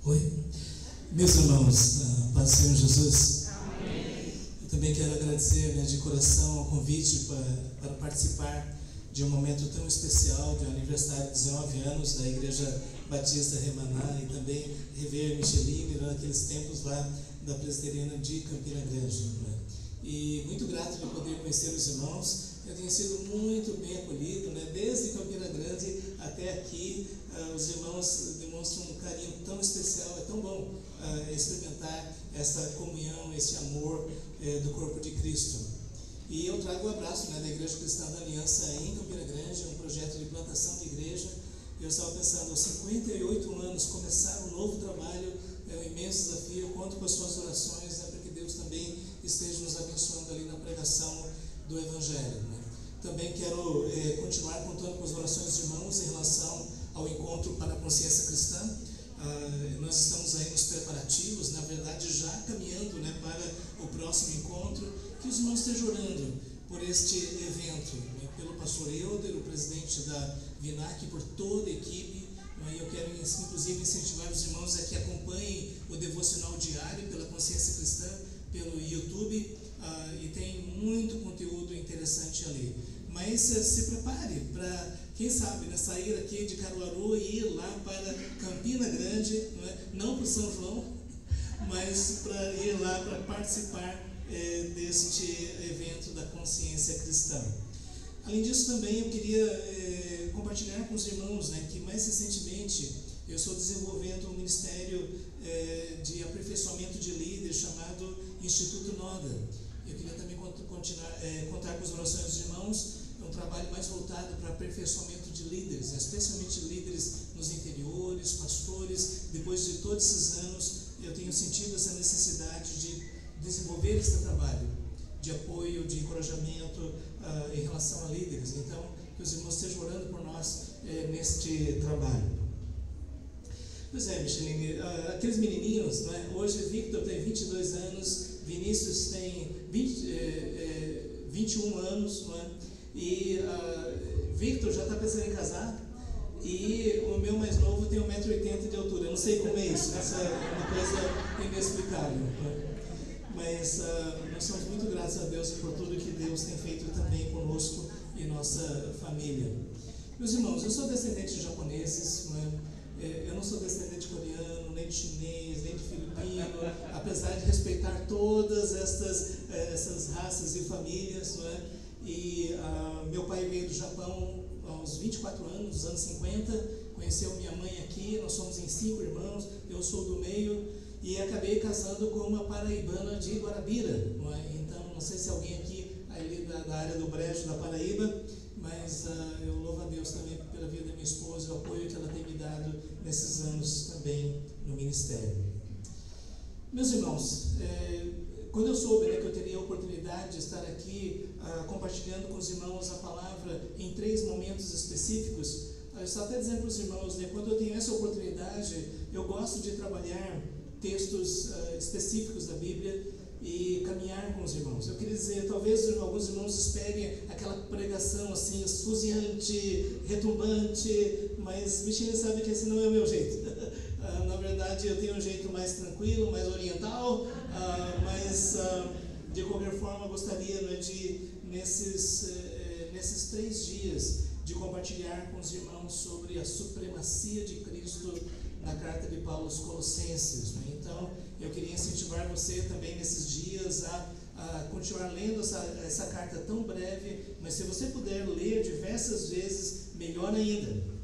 Oi, meus irmãos, paz do Senhor Jesus. Amém. Eu também quero agradecer, de coração o convite para participar de um momento tão especial, de um aniversário de 19 anos da Igreja Batista Remaná, e também rever Micheline naqueles tempos lá da Presbiteriana de Campina Grande. E muito grato de poder conhecer os irmãos. Eu tenho sido muito bem acolhido, desde Campina Grande até aqui. Os irmãos demonstram um carinho tão especial. É tão bom experimentar essa comunhão, esse amor do corpo de Cristo. E eu trago o abraço da Igreja Cristã da Aliança em Campina Grande, um projeto de plantação de igreja. Eu estava pensando, aos 58 anos, começar um novo trabalho é um imenso desafio. Eu conto com as suas orações, para que Deus também esteja nos abençoando ali na pregação do Evangelho. Também quero continuar contando com as orações dos irmãos em relação ao encontro para a consciência cristã. Nós estamos aí nos preparativos, na verdade já caminhando para o próximo encontro. Que os irmãos estejam orando por este evento, pelo pastor Helder, o presidente da VINAC, por toda a equipe. Eu quero inclusive incentivar os irmãos a que acompanhem o devocional diário pela Consciência Cristã, pelo YouTube, e tem muito conteúdo interessante ali. Mas se prepare para, quem sabe, sair aqui de Caruaru e ir lá para Campina Grande, não para São João, mas para ir lá para participar deste evento da consciência cristã. Além disso, também eu queria compartilhar com os irmãos que mais recentemente eu estou desenvolvendo um ministério de aperfeiçoamento de líderes chamado Instituto Noda. Eu queria também contar com as orações dos irmãos. É um trabalho mais voltado para aperfeiçoamento de líderes, especialmente líderes nos interiores, pastores. Depois de todos esses anos, eu tenho sentido essa necessidade de desenvolver esse trabalho de apoio, de encorajamento em relação a líderes. Então, que os irmãos estejam orando por nós neste trabalho. Pois é, Micheline, aqueles menininhos, hoje Victor tem 22 anos, Vinícius tem 21 anos, e Victor já está pensando em casar, e o meu mais novo tem 1,80 m de altura. Eu não sei como é isso, essa é uma coisa inexplicável. Mas nós somos muito gratos a Deus por tudo que Deus tem feito também conosco e nossa família. Meus irmãos, eu sou descendente de japoneses, eu não sou descendente de coreano, nem de chinês, nem de filipino, apesar de respeitar todas essas raças e famílias. E meu pai veio do Japão aos 24 anos, nos anos 50, conheceu minha mãe aqui. Nós somos em 5 irmãos, eu sou do meio, e acabei casando com uma paraibana de Guarabira. Então, não sei se alguém aqui ali da área do Brejo, da Paraíba, mas eu louvo a Deus também pela vida da minha esposa e o apoio que ela tem me dado nesses anos também no ministério. Meus irmãos, quando eu soube que eu teria a oportunidade de estar aqui compartilhando com os irmãos a palavra em 3 momentos específicos, eu estou até dizendo para os irmãos, quando eu tenho essa oportunidade, eu gosto de trabalhar textos específicos da Bíblia e caminhar com os irmãos. Eu queria dizer, talvez alguns irmãos esperem aquela pregação assim, esfuziante, retumbante, mas Micheline sabe que esse não é o meu jeito. Na verdade, eu tenho um jeito mais tranquilo, mais oriental, mas de qualquer forma gostaria de, nesses 3 dias, de compartilhar com os irmãos sobre a supremacia de Cristo na carta de Paulo aos Colossenses. Então, eu queria incentivar você também nesses dias a continuar lendo essa carta tão breve, mas se você puder ler diversas vezes, melhor ainda.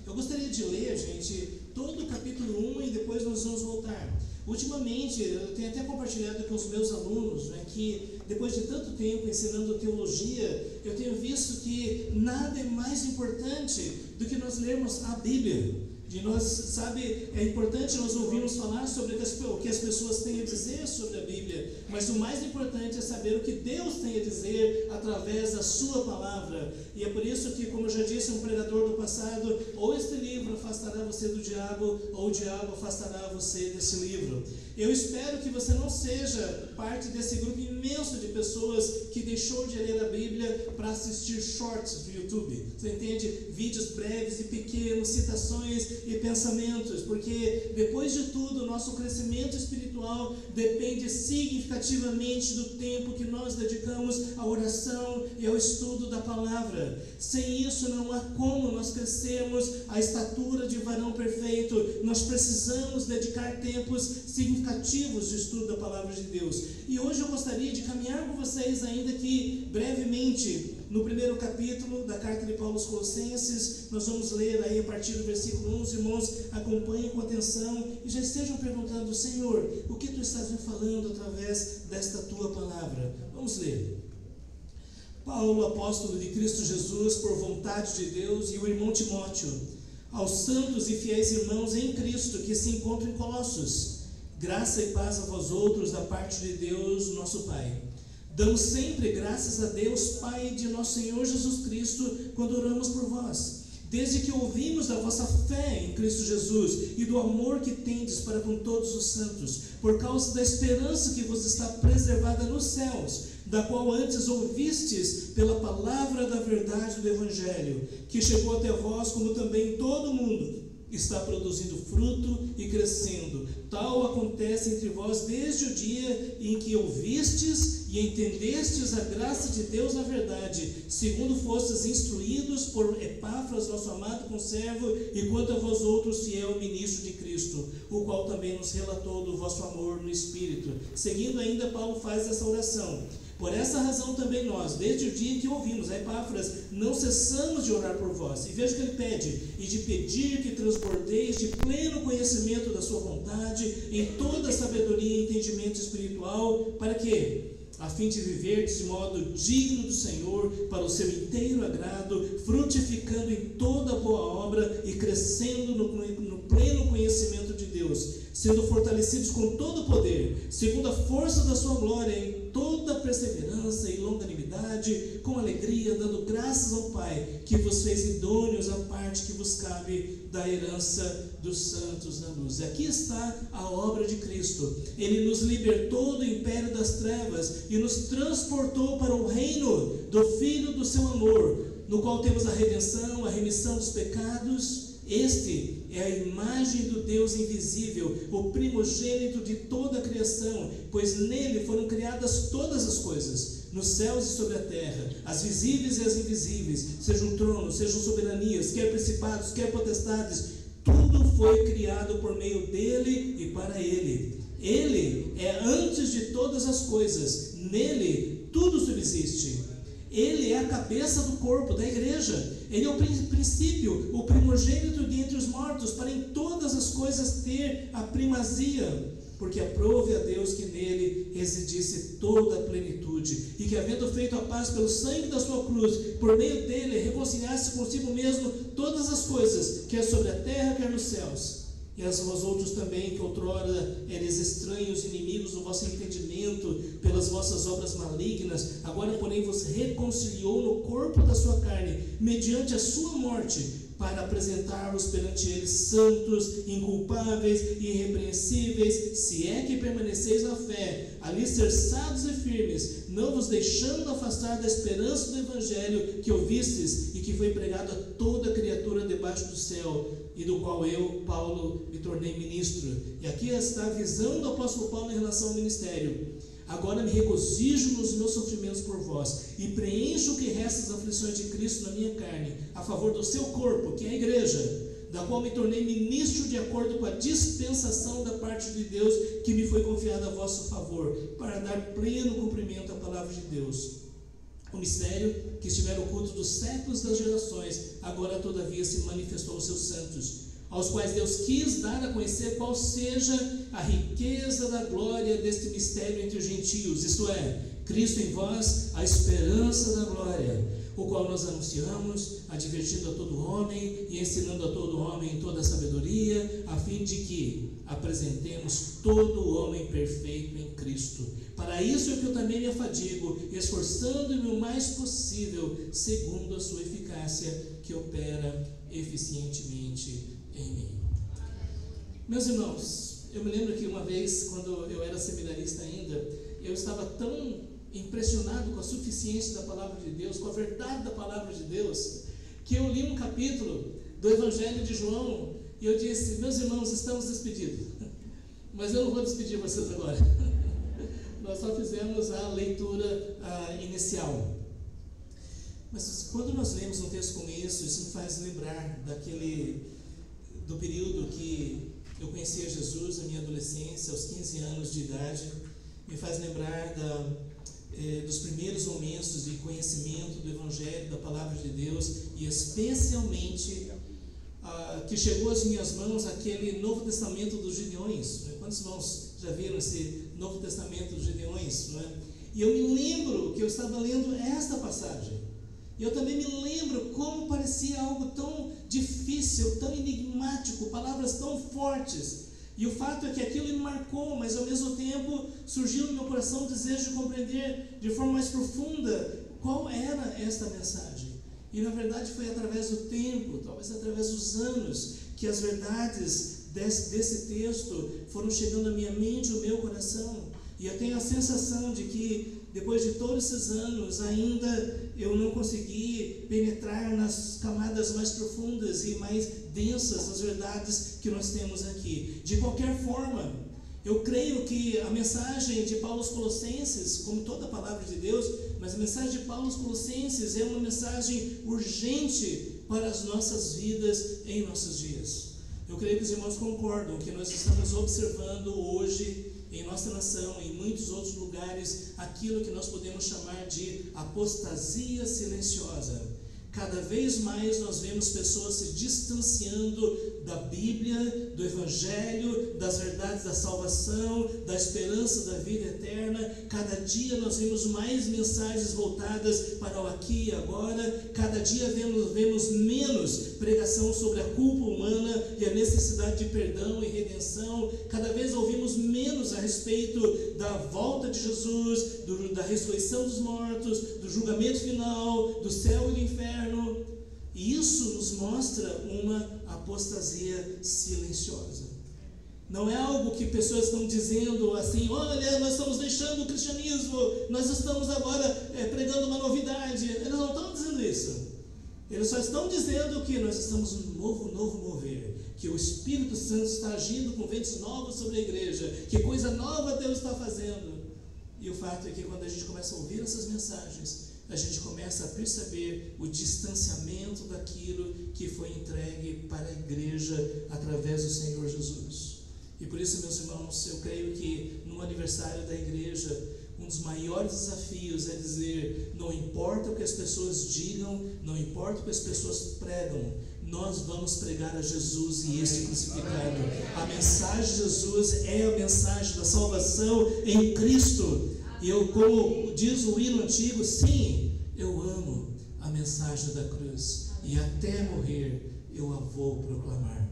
Eu gostaria de ler, gente, todo o capítulo 1 e depois nós vamos voltar. Ultimamente, eu tenho até compartilhado com os meus alunos, que depois de tanto tempo ensinando teologia, eu tenho visto que nada é mais importante do que nós lermos a Bíblia. É importante nós ouvirmos falar sobre o que as pessoas têm a dizer sobre a Bíblia, mas o mais importante é saber o que Deus tem a dizer através da sua palavra. E é por isso que, como eu já disse um pregador do passado, ou este livro afastará você do diabo, ou o diabo afastará você desse livro. Eu espero que você não seja parte desse grupo imenso de pessoas que deixou de ler a Bíblia para assistir shorts do YouTube. Você entende? Vídeos breves e pequenos, citações e pensamentos, porque depois de tudo, o nosso crescimento espiritual depende significativamente do tempo que nós dedicamos à oração e ao estudo da palavra. Sem isso não há como nós crescermos à estatura de varão perfeito. Nós precisamos dedicar tempos significativos de estudo da palavra de Deus. E hoje eu gostaria de caminhar com vocês, ainda que brevemente, no primeiro capítulo da carta de Paulo aos Colossenses. Nós vamos ler aí a partir do versículo 1. Os irmãos acompanhem com atenção e já estejam perguntando: Senhor, o que tu estás me falando através desta tua palavra? Vamos ler. Paulo, apóstolo de Cristo Jesus, por vontade de Deus, e o irmão Timóteo, aos santos e fiéis irmãos em Cristo que se encontram em Colossos, graça e paz a vós outros da parte de Deus, nosso Pai. Damos sempre graças a Deus, Pai de nosso Senhor Jesus Cristo, quando oramos por vós, desde que ouvimos da vossa fé em Cristo Jesus e do amor que tendes para com todos os santos, por causa da esperança que vos está preservada nos céus, da qual antes ouvistes pela palavra da verdade do Evangelho, que chegou até vós, como também todo mundo está produzindo fruto e crescendo. Tal acontece entre vós desde o dia em que ouvistes e entendestes a graça de Deus na verdade, segundo fostes instruídos por Epáfras, nosso amado conservo, e quanto a vós outros, fiel ministro de Cristo, o qual também nos relatou do vosso amor no Espírito. Seguindo ainda, Paulo faz essa oração: por essa razão também nós, desde o dia que ouvimos a Epáfras, não cessamos de orar por vós. E veja o que ele pede: e de pedir que transbordeis de pleno conhecimento da sua vontade, em toda sabedoria e entendimento espiritual, para que, a fim de viverdes de modo digno do Senhor, para o seu inteiro agrado, frutificando em toda boa obra e crescendo no pleno conhecimento de Deus, sendo fortalecidos com todo o poder, segundo a força da sua glória, em toda perseverança e longanimidade, com alegria, dando graças ao Pai, que vos fez idôneos à parte que vos cabe da herança dos santos na luz. Aqui está a obra de Cristo. Ele nos libertou do império das trevas e nos transportou para o reino do Filho do seu amor, no qual temos a redenção, a remissão dos pecados. Este é a imagem do Deus invisível, o primogênito de toda a criação, pois nele foram criadas todas as coisas, nos céus e sobre a terra, as visíveis e as invisíveis, sejam tronos, sejam soberanias, quer principados, quer potestades, tudo foi criado por meio dele e para ele. Ele é antes de todas as coisas, nele tudo subsiste. Ele é a cabeça do corpo, da igreja. Ele é o princípio, o primogênito dentre os mortos, para em todas as coisas ter a primazia, porque aprove a Deus que nele residisse toda a plenitude, e que, havendo feito a paz pelo sangue da sua cruz, por meio dele reconciliasse consigo mesmo todas as coisas, quer sobre a terra, quer nos céus. E a vós outros também, que outrora eres estranhos, inimigos do vosso entendimento, pelas vossas obras malignas, agora porém vos reconciliou no corpo da sua carne, mediante a sua morte, para apresentar-vos perante ele santos, inculpáveis e irrepreensíveis, se é que permaneceis na fé, alicerçados e firmes, não vos deixando afastar da esperança do Evangelho que ouvistes e que foi pregado a toda criatura debaixo do céu, e do qual eu, Paulo, me tornei ministro. E aqui está a visão do apóstolo Paulo em relação ao ministério. Agora me regozijo nos meus sofrimentos por vós, e preencho o que resta das aflições de Cristo na minha carne, a favor do seu corpo, que é a igreja, da qual me tornei ministro de acordo com a dispensação da parte de Deus, que me foi confiada a vosso favor, para dar pleno cumprimento à palavra de Deus. O mistério que estivera oculto dos séculos das gerações, agora todavia se manifestou aos seus santos, aos quais Deus quis dar a conhecer qual seja a riqueza da glória deste mistério entre os gentios, isto é, Cristo em vós, a esperança da glória, o qual nós anunciamos, advertindo a todo homem e ensinando a todo homem em toda a sabedoria, a fim de que apresentemos todo o homem perfeito em Cristo. Para isso é que eu também me afadigo, esforçando-me o mais possível, segundo a sua eficácia, que opera eficientemente em mim. Meus irmãos, eu me lembro que uma vez, quando eu era seminarista ainda, eu estava tão impressionado com a suficiência da palavra de Deus, com a verdade da palavra de Deus, que eu li um capítulo do Evangelho de João, E eu disse: meus irmãos, estamos despedidos. Mas eu não vou despedir vocês agora. Nós só fizemos a leitura inicial. Mas quando nós lemos um texto como esse, isso me faz lembrar do período que eu conhecia Jesus, na minha adolescência, aos 15 anos de idade. Me faz lembrar dos primeiros momentos de conhecimento do Evangelho, da Palavra de Deus, e especialmente que chegou às minhas mãos aquele Novo Testamento dos Gideões. Quantos irmãos já viram esse Novo Testamento dos Gideões? Não é? E eu me lembro que eu estava lendo esta passagem. E eu também me lembro como parecia algo tão difícil, tão enigmático, palavras tão fortes. E o fato é que aquilo me marcou, mas ao mesmo tempo surgiu no meu coração o desejo de compreender de forma mais profunda qual era esta mensagem. E na verdade foi através do tempo, talvez através dos anos, que as verdades desse texto foram chegando à minha mente, ao meu coração. E eu tenho a sensação de que depois de todos esses anos ainda eu não consegui penetrar nas camadas mais profundas e mais densas das verdades que nós temos aqui. De qualquer forma, eu creio que a mensagem de Paulo aos Colossenses, como toda a palavra de Deus, mas a mensagem de Paulo aos Colossenses é uma mensagem urgente para as nossas vidas em nossos dias. Eu creio que os irmãos concordam que nós estamos observando hoje em nossa nação, em muitos outros lugares, aquilo que nós podemos chamar de apostasia silenciosa. Cada vez mais nós vemos pessoas se distanciando da Bíblia, do Evangelho, das verdades da salvação, da esperança da vida eterna. Cada dia nós vemos mais mensagens voltadas para o aqui e agora. Cada dia vemos menos pregação sobre a culpa humana e a necessidade de perdão e redenção. Cada vez ouvimos menos a respeito da volta de Jesus, da ressurreição dos mortos, do julgamento final, do céu e do inferno. E isso nos mostra uma apostasia silenciosa. Não é algo que pessoas estão dizendo assim: olha, nós estamos deixando o cristianismo, nós estamos agora pregando uma novidade. Eles não estão dizendo isso. Eles só estão dizendo que nós estamos num novo mover, que o Espírito Santo está agindo com ventos novos sobre a igreja, que coisa nova Deus está fazendo. E o fato é que quando a gente começa a ouvir essas mensagens, a gente começa a perceber o distanciamento daquilo que foi entregue para a igreja através do Senhor Jesus. E por isso, meus irmãos, eu creio que no aniversário da igreja, um dos maiores desafios é dizer: não importa o que as pessoas digam, não importa o que as pessoas pregam, nós vamos pregar a Jesus e este crucificado. A mensagem de Jesus é a mensagem da salvação em Cristo. E eu, como diz o hino antigo, sim, eu amo a mensagem da cruz, e até morrer eu a vou proclamar.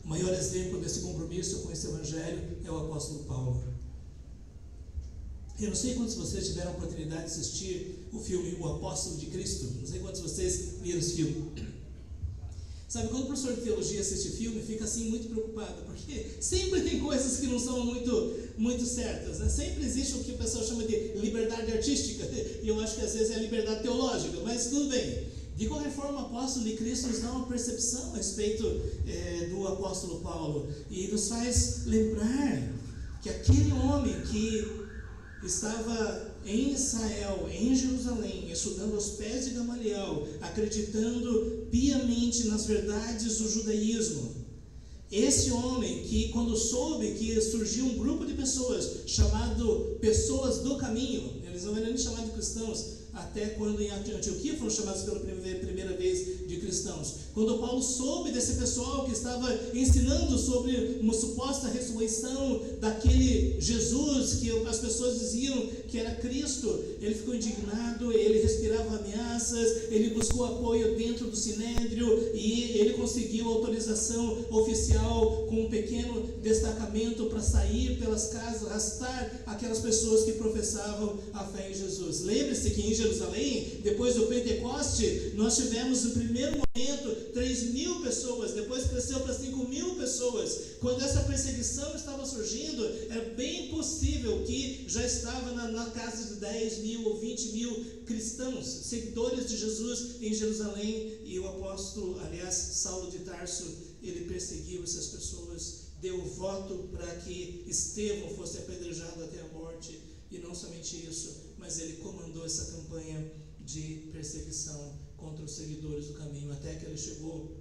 O maior exemplo desse compromisso com esse evangelho é o apóstolo Paulo. Eu não sei quantos de vocês tiveram a oportunidade de assistir o filme O Apóstolo de Cristo. Não sei quantos de vocês viram esse filme. Sabe, quando o professor de teologia assiste filme, fica assim muito preocupado, porque sempre tem coisas que não são muito certas, né? Sempre existe o que o pessoal chama de liberdade artística, e eu acho que às vezes é liberdade teológica, mas tudo bem. De qualquer forma, o apóstolo de Cristo nos dá uma percepção a respeito do apóstolo Paulo, e nos faz lembrar que aquele homem que estava em Israel, em Jerusalém, estudando aos pés de Gamaliel, acreditando piamente nas verdades do judaísmo. Esse homem que, quando soube que surgiu um grupo de pessoas chamado Pessoas do Caminho, eles não eram nem chamados de cristãos, até quando em Antioquia foram chamados pela primeira vez de cristãos. Quando Paulo soube desse pessoal que estava ensinando sobre uma suposta ressurreição daquele Jesus que as pessoas diziam que era Cristo, ele ficou indignado, ele respirava ameaças, ele buscou apoio dentro do Sinédrio e ele conseguiu autorização oficial com um pequeno destacamento para sair pelas casas, arrastar aquelas pessoas que professavam a fé em Jesus. Lembre-se que em Jerusalém, depois do Pentecoste, nós tivemos no primeiro momento 3.000 pessoas, depois cresceu para 5.000 pessoas. Quando essa perseguição estava surgindo, é bem possível que já estava na casa de 10.000 ou 20.000 cristãos, seguidores de Jesus em Jerusalém. E o apóstolo, aliás, Saulo de Tarso, ele perseguiu essas pessoas, deu voto para que Estevão fosse apedrejado até a morte, e não somente isso, mas ele comandou essa campanha de perseguição contra os seguidores do caminho, até que ele chegou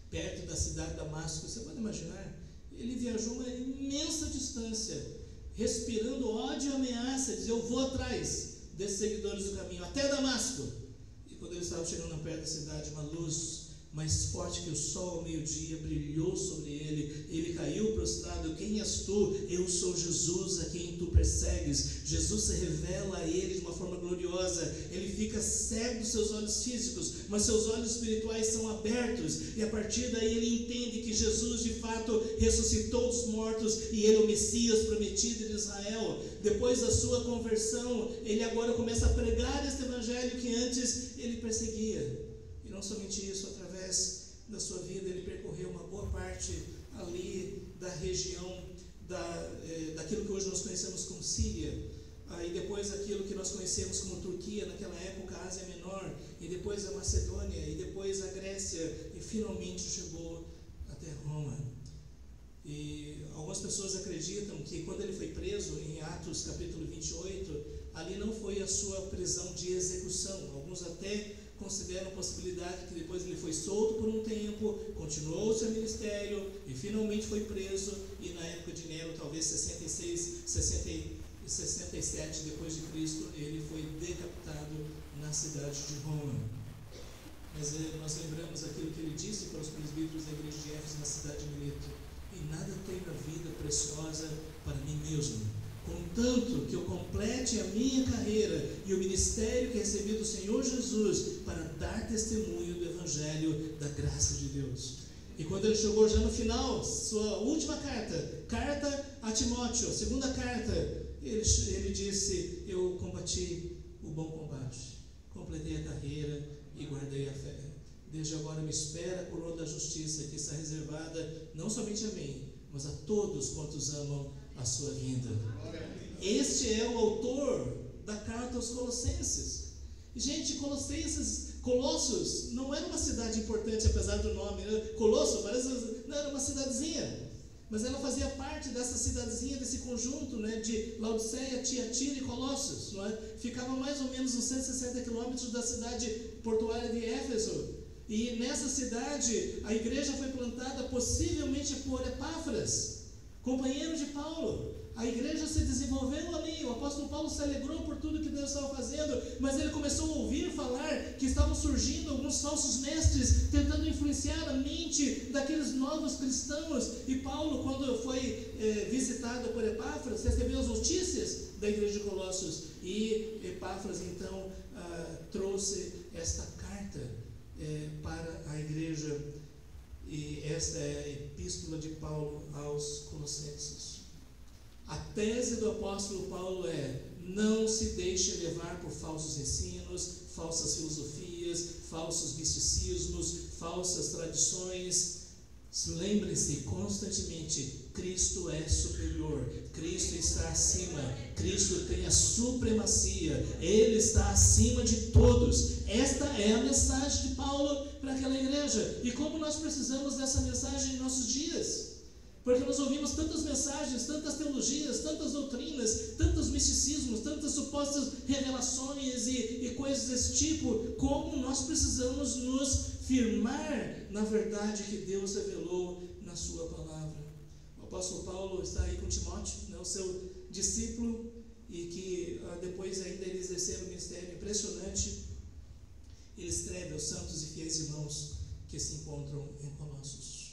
perto da cidade de Damasco. Você pode imaginar? Ele viajou uma imensa distância, respirando ódio e ameaça, dizia: eu vou atrás desses seguidores do caminho, até Damasco. E quando ele estava chegando perto da cidade, uma luz mais forte que o sol ao meio-dia brilhou sobre ele. Ele caiu prostrado: quem és tu? Eu sou Jesus, a quem tu persegues. Jesus se revela a ele de uma forma gloriosa. Ele fica cego dos seus olhos físicos, mas seus olhos espirituais são abertos, e a partir daí ele entende que Jesus de fato ressuscitou dos mortos, e ele é o Messias prometido de Israel. Depois da sua conversão, ele agora começa a pregar este evangelho que antes ele perseguia. E não somente isso, através da sua vida ele percorreu uma boa parte ali da região daquilo que hoje nós conhecemos como Síria, e depois aquilo que nós conhecemos como Turquia, naquela época a Ásia Menor, e depois a Macedônia, e depois a Grécia, e finalmente chegou até Roma. E algumas pessoas acreditam que quando ele foi preso, em Atos capítulo 28, ali não foi a sua prisão de execução. Alguns até consideram a possibilidade que depois ele foi solto por um tempo, continuou o seu ministério e finalmente foi preso, e na época de Nero, talvez 67 depois de Cristo, ele foi decapitado na cidade de Roma. Mas nós lembramos aquilo que ele disse para os presbíteros da igreja de Éfeso, na cidade de Mileto: e nada tenho a vida preciosa para mim mesmo, contanto que eu complete a minha carreira e o ministério que recebi do Senhor Jesus, para dar testemunho do Evangelho da graça de Deus. E quando ele chegou já no final, sua última carta a Timóteo, a segunda carta, ele disse: eu combati o bom combate, completei a carreira e guardei a fé. Desde agora me espera a coroa da justiça, que está reservada não somente a mim, mas a todos quantos amam a sua vinda. Este é o autor da carta aos Colossenses. Gente, Colossos não era uma cidade importante, apesar do nome, né? Colosso não era uma cidadezinha, mas ela fazia parte dessa cidadezinha, desse conjunto, né, de Laodiceia, Tiatira e Colossos, não é? Ficava mais ou menos uns 160 quilômetros da cidade portuária de Éfeso. E nessa cidade a igreja foi plantada possivelmente por Epáfras, companheiro de Paulo. A igreja se desenvolveu ali, o apóstolo Paulo se alegrou por tudo que Deus estava fazendo, mas ele começou a ouvir falar que estavam surgindo alguns falsos mestres, tentando influenciar a mente daqueles novos cristãos. E Paulo, quando foi visitado por Epáfras, recebeu as notícias da igreja de Colossos, e Epáfras então trouxe esta carta para a igreja, e esta é a epístola de Paulo aos Colossenses. A tese do apóstolo Paulo é: não se deixe levar por falsos ensinos, falsas filosofias, falsos misticismos, falsas tradições. Lembre-se constantemente: Cristo é superior, Cristo está acima, Cristo tem a supremacia, Ele está acima de todos. Esta é a mensagem de Paulo para aquela igreja. E como nós precisamos dessa mensagem em nossos dias? Porque nós ouvimos tantas mensagens, tantas teologias, tantas doutrinas, tantos misticismos, tantas supostas revelações e coisas desse tipo. Como nós precisamos nos firmar na verdade que Deus revelou na sua palavra. O apóstolo Paulo está aí com Timóteo, né, o seu discípulo, e que depois ainda ele exercer um ministério impressionante. Ele escreve aos santos e fiéis irmãos que se encontram em Colossos.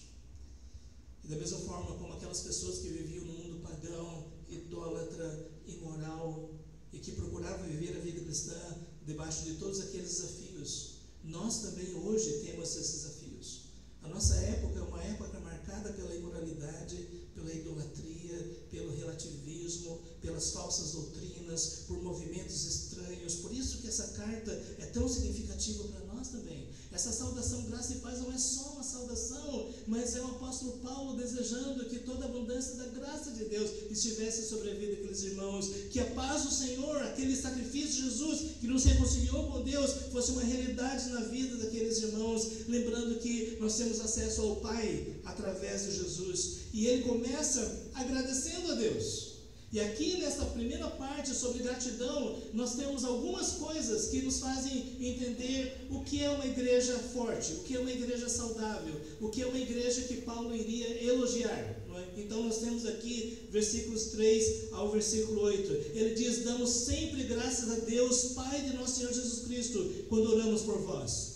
E da mesma forma como aquelas pessoas que viviam no mundo pagão, idólatra, imoral, e que procuravam viver a vida cristã debaixo de todos aqueles desafios, nós também hoje temos esses desafios. A nossa época é uma época marcada pela imoralidade, pela idolatria, pelo relativismo, pelas falsas doutrinas, por movimentos estranhos. Por isso que essa carta é tão significativa para nós também. Essa saudação graça e paz não é só uma saudação mas é o apóstolo Paulo desejando que toda a abundância da graça de Deus estivesse sobre a vida daqueles irmãos, que a paz do Senhor, aquele sacrifício de Jesus que nos reconciliou com Deus, fosse uma realidade na vida daqueles irmãos, lembrando que nós temos acesso ao Pai através de Jesus. E ele começa agradecendo a Deus. E aqui nessa primeira parte sobre gratidão, nós temos algumas coisas que nos fazem entender o que é uma igreja forte, o que é uma igreja saudável, o que é uma igreja que Paulo iria elogiar, não é? Então nós temos aqui versículos 3 ao versículo 8, ele diz: damos sempre graças a Deus, Pai de nosso Senhor Jesus Cristo, quando oramos por vós.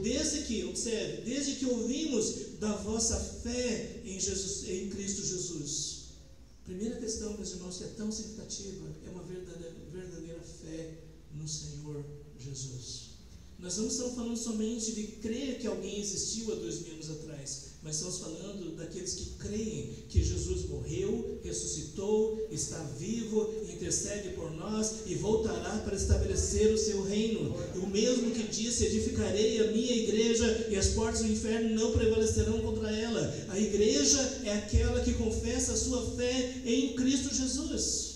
Desde que ouvimos da vossa fé em Cristo Jesus. Primeira questão, meus irmãos, que é tão significativa, é uma verdadeira fé no Senhor Jesus. Nós não estamos falando somente de crer que alguém existiu há 2000 anos atrás, mas estamos falando daqueles que creem que Jesus morreu, ressuscitou, está vivo, intercede por nós e voltará para estabelecer o seu reino. O mesmo que disse: edificarei a minha igreja e as portas do inferno não prevalecerão contra ela. A igreja é aquela que confessa a sua fé em Cristo Jesus.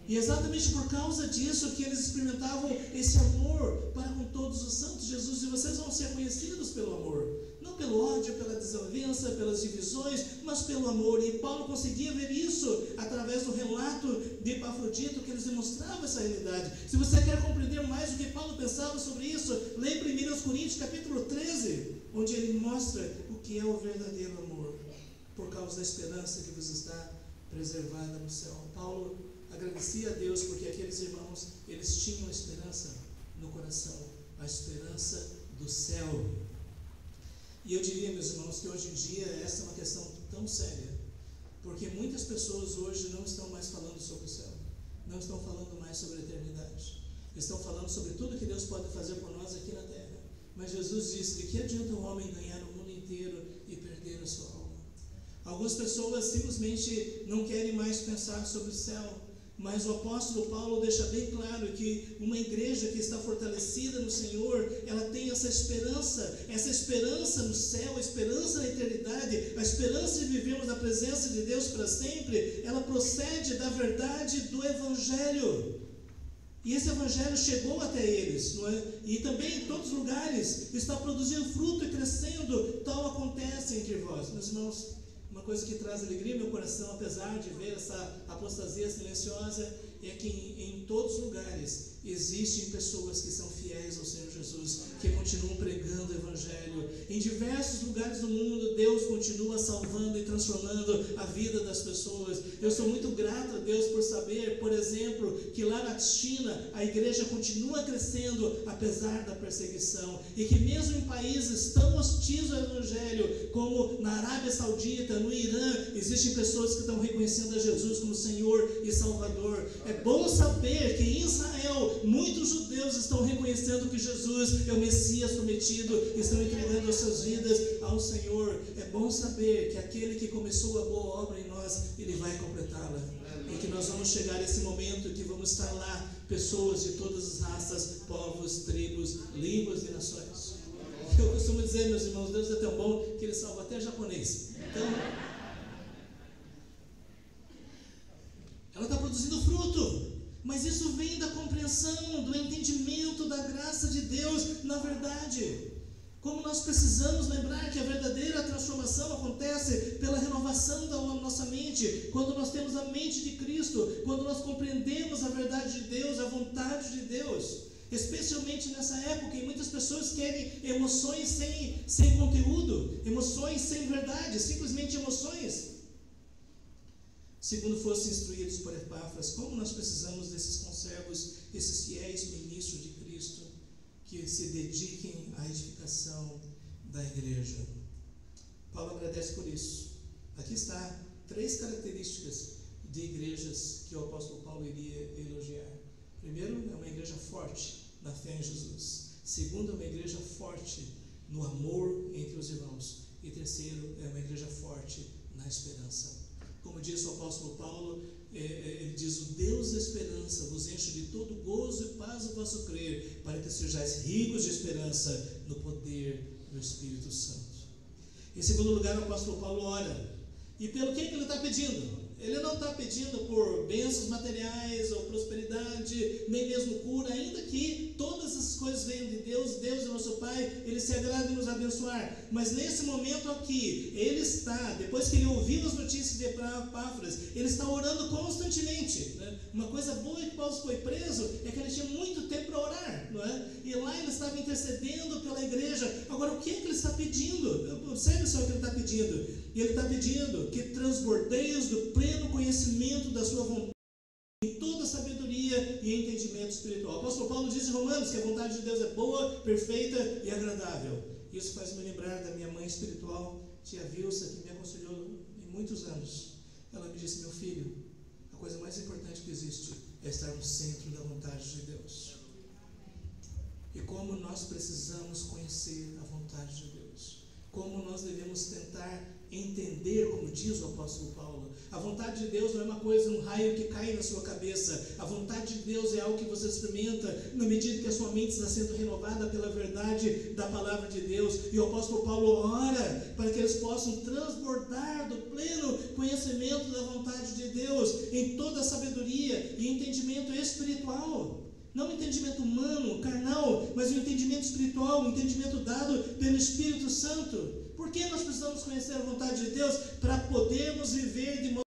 E exatamente por causa disso que eles experimentavam esse amor para com todos os santos. Jesus, e vocês vão ser conhecidos pelo amor, não pelo ódio, pela desavença, pelas divisões, mas pelo amor. E Paulo conseguia ver isso através do relato de Epafrodito, que eles demonstravam essa realidade. Se você quer compreender mais o que Paulo pensava sobre isso, leia 1 Coríntios capítulo 13, onde ele mostra o que é o verdadeiro amor, por causa da esperança que vos está preservada no céu. Paulo agradecia a Deus porque aqueles irmãos, eles tinham a esperança no coração, a esperança do céu. E eu diria, meus irmãos, que hoje em dia essa é uma questão tão séria, porque muitas pessoas hoje não estão mais falando sobre o céu, não estão falando mais sobre a eternidade, estão falando sobre tudo que Deus pode fazer por nós aqui na terra. Mas Jesus disse: de que adianta o homem ganhar o mundo inteiro e perder a sua alma? Algumas pessoas simplesmente não querem mais pensar sobre o céu. Mas o apóstolo Paulo deixa bem claro que uma igreja que está fortalecida no Senhor, ela tem essa esperança no céu, a esperança na eternidade, a esperança de vivermos na presença de Deus para sempre. Ela procede da verdade do Evangelho. E esse Evangelho chegou até eles, não é? E também em todos os lugares está produzindo fruto e crescendo. Tal acontece entre vós, meus irmãos. Uma coisa que traz alegria ao meu coração, apesar de ver essa apostasia silenciosa, é que em todos os lugares existem pessoas que são fiéis ao Senhor Jesus, que continuam pregando o Evangelho. Em diversos lugares do mundo, Deus continua salvando e transformando a vida das pessoas. Eu sou muito grato a Deus por saber, por exemplo, que lá na China a igreja continua crescendo apesar da perseguição, e que mesmo em países tão hostis ao Evangelho, como na Arábia Saudita, no Irã, existem pessoas que estão reconhecendo a Jesus como Senhor e Salvador. É bom saber que em Israel muitos judeus estão reconhecendo que Jesus é o Messias prometido e estão entregando as suas vidas ao Senhor. É bom saber que aquele que começou a boa obra em nós, Ele vai completá-la. E que nós vamos chegar a esse momento que vamos estar lá, pessoas de todas as raças, povos, tribos, línguas e nações. Eu costumo dizer, meus irmãos, Deus é tão bom que Ele salva até japonês. Então, ela está produzindo fruto, mas isso vem da compreensão, do entendimento da graça de Deus na verdade. Como nós precisamos lembrar que a verdadeira transformação acontece pela renovação da nossa mente, quando nós temos a mente de Cristo, quando nós compreendemos a verdade de Deus, a vontade de Deus. Especialmente nessa época em muitas pessoas querem emoções sem conteúdo, emoções sem verdade, simplesmente emoções. Segundo fossem instruídos por Epáfras, como nós precisamos desses conservos, esses fiéis ministros de Cristo, que se dediquem à edificação da igreja. Paulo agradece por isso. Aqui está 3 características de igrejas que o apóstolo Paulo iria elogiar. Primeiro, é uma igreja forte na fé em Jesus. Segundo, é uma igreja forte no amor entre os irmãos. E terceiro, é uma igreja forte na esperança. Como diz o apóstolo Paulo, ele diz: o Deus da esperança vos enche de todo gozo e paz o vosso crer, para que sejais ricos de esperança no poder do Espírito Santo. Em segundo lugar, o apóstolo Paulo ora. E pelo que ele está pedindo? Ele não está pedindo por bênçãos materiais ou prosperidade, nem mesmo cura, ainda que todas essas coisas venham de Deus. Deus é nosso Pai, Ele se agrada em nos abençoar. Mas nesse momento aqui, ele está, depois que ele ouviu as notícias de Epáfras, ele está orando constantemente, né? Uma coisa boa que Paulo foi preso é que ele tinha muito tempo para orar, não é? E lá ele estava intercedendo pela igreja. Agora, o que é que ele está pedindo? Observe só o que ele está pedindo. E ele está pedindo que transbordeis do pleno conhecimento da sua vontade, em toda sabedoria e entendimento espiritual. O apóstolo Paulo diz em Romanos que a vontade de Deus é boa, perfeita e agradável. Isso faz me lembrar da minha mãe espiritual, tia Vilsa, que me aconselhou em muitos anos. Ela me disse: meu filho, a coisa mais importante que existe é estar no centro da vontade de Deus. E como nós precisamos conhecer a vontade de Deus, como nós devemos tentar entender, como diz o apóstolo Paulo. A vontade de Deus não é uma coisa, um raio que cai na sua cabeça. A vontade de Deus é algo que você experimenta na medida que a sua mente está sendo renovada pela verdade da palavra de Deus. E o apóstolo Paulo ora para que eles possam transbordar do pleno conhecimento da vontade de Deus em toda a sabedoria e entendimento espiritual. Não o entendimento humano, carnal, mas o entendimento espiritual, o entendimento dado pelo Espírito Santo. Por que nós precisamos conhecer a vontade de Deus? Para podermos viver de modo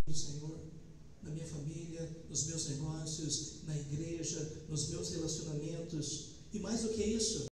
do Senhor, na minha família, nos meus negócios, na igreja, nos meus relacionamentos. E mais do que isso,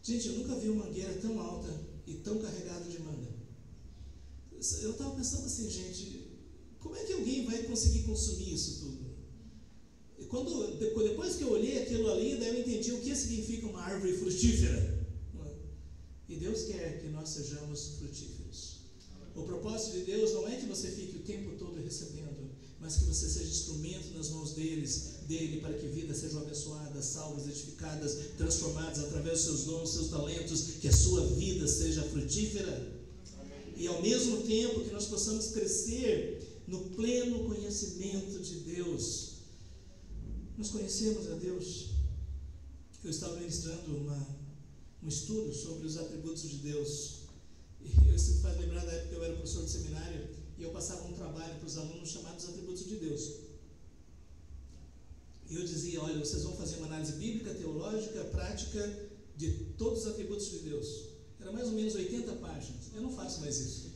gente, eu nunca vi uma mangueira tão alta e tão carregada de manga. Eu estava pensando assim, gente, como é que alguém vai conseguir consumir isso tudo? E depois que eu olhei aquilo ali, daí eu entendi o que significa uma árvore frutífera. E Deus quer que nós sejamos frutíferos. O propósito de Deus não é que você fique o tempo todo recebendo, mas que você seja instrumento nas mãos dele, para que vidas sejam abençoadas, salvas, edificadas, transformadas através dos seus dons, seus talentos, que a sua vida seja frutífera. E ao mesmo tempo que nós possamos crescer no pleno conhecimento de Deus. Nós conhecemos a Deus. Eu estava ministrando um estudo sobre os atributos de Deus. E isso me faz lembrar da época que eu era professor de seminário e eu passava um trabalho para os alunos chamados atributos de Deus. E eu dizia: olha, vocês vão fazer uma análise bíblica, teológica, prática de todos os atributos de Deus. Era mais ou menos 80 páginas. Eu não faço mais isso.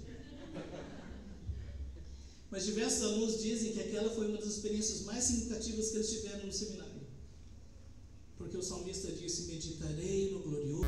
Mas diversos alunos dizem que aquela foi uma das experiências mais significativas que eles tiveram no seminário. Porque o salmista disse: meditarei no glorioso.